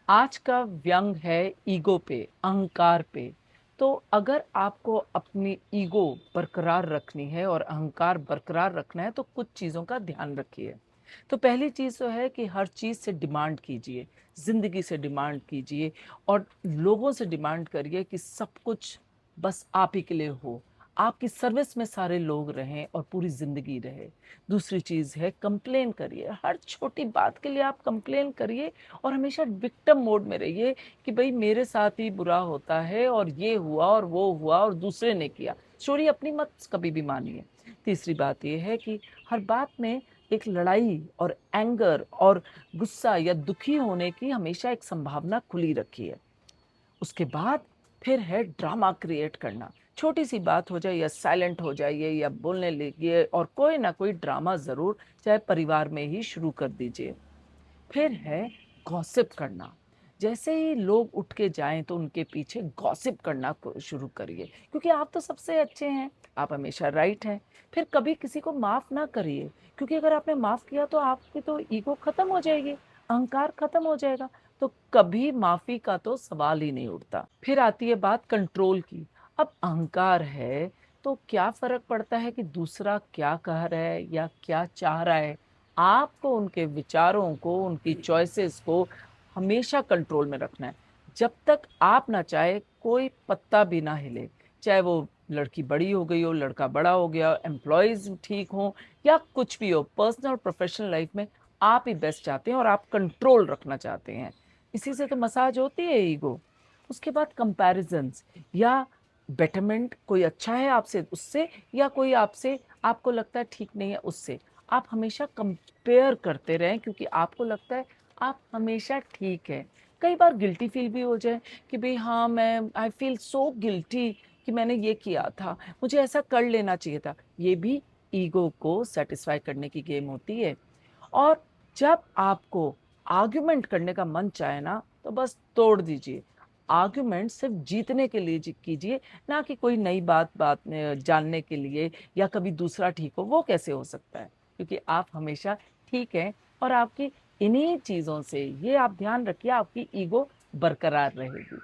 आज का व्यंग है ईगो पे, अहंकार पे। तो अगर आपको अपनी ईगो बरकरार रखनी है और अहंकार बरकरार रखना है तो कुछ चीज़ों का ध्यान रखिए। तो पहली चीज़ तो है कि हर चीज़ से डिमांड कीजिए, ज़िंदगी से डिमांड कीजिए और लोगों से डिमांड करिए कि सब कुछ बस आप ही के लिए हो। आपकी सर्विस में सारे लोग रहें और पूरी ज़िंदगी रहे। दूसरी चीज़ है कंप्लेन करिए, हर छोटी बात के लिए आप कंप्लेन करिए और हमेशा विक्टिम मोड में रहिए कि भाई मेरे साथ ही बुरा होता है और ये हुआ और वो हुआ और दूसरे ने किया। स्टोरी अपनी मत कभी भी मानिए। तीसरी बात ये है कि हर बात में एक लड़ाई और एंगर और गुस्सा या दुखी होने की हमेशा एक संभावना खुली रखिए। उसके बाद फिर है ड्रामा क्रिएट करना। छोटी सी बात हो जाए या साइलेंट हो जाइए या बोलने लगिए और कोई ना कोई ड्रामा ज़रूर, चाहे परिवार में ही शुरू कर दीजिए। फिर है गॉसिप करना। जैसे ही लोग उठ के जाएं तो उनके पीछे गॉसिप करना शुरू करिए, क्योंकि आप तो सबसे अच्छे हैं, आप हमेशा राइट हैं। फिर कभी किसी को माफ़ ना करिए, क्योंकि अगर आपने माफ़ किया तो आपकी तो ईगो खत्म हो जाएगी, अहंकार खत्म हो जाएगा। तो कभी माफ़ी का तो सवाल ही नहीं उठता। फिर आती है बात कंट्रोल की। अब अहंकार है तो क्या फ़र्क पड़ता है कि दूसरा क्या कह रहा है या क्या चाह रहा है। आपको उनके विचारों को, उनकी चॉइसेस को हमेशा कंट्रोल में रखना है। जब तक आप ना चाहे कोई पत्ता भी ना हिले, चाहे वो लड़की बड़ी हो गई हो, लड़का बड़ा हो गया, एम्प्लॉइज़ ठीक हों या कुछ भी हो, पर्सनल और प्रोफेशनल लाइफ में आप ही बेस्ट चाहते हैं और आप कंट्रोल रखना चाहते हैं। इसी से तो मसाज होती है ईगो। उसके बाद कंपैरिजन्स या बेटरमेंट, कोई अच्छा है आपसे उससे या कोई आपसे आपको लगता है ठीक नहीं है उससे। आप हमेशा कंपेयर करते रहें, क्योंकि आपको लगता है आप हमेशा ठीक हैं। कई बार गिल्टी फील भी हो जाए कि भई हाँ, मैं आई फील सो गिल्टी कि मैंने ये किया था, मुझे ऐसा कर लेना चाहिए था। ये भी ईगो को सैटिस्फाई करने की गेम होती है। और जब आपको आर्ग्यूमेंट करने का मन चाहे ना, तो बस तोड़ दीजिए। आर्ग्यूमेंट सिर्फ़ जीतने के लिए कीजिए, ना कि कोई नई बात जानने के लिए या कभी दूसरा ठीक हो, वो कैसे हो सकता है? क्योंकि आप हमेशा ठीक हैं और आपकी इन्हीं चीज़ों से, ये आप ध्यान रखिए, आपकी ईगो बरकरार रहेगी।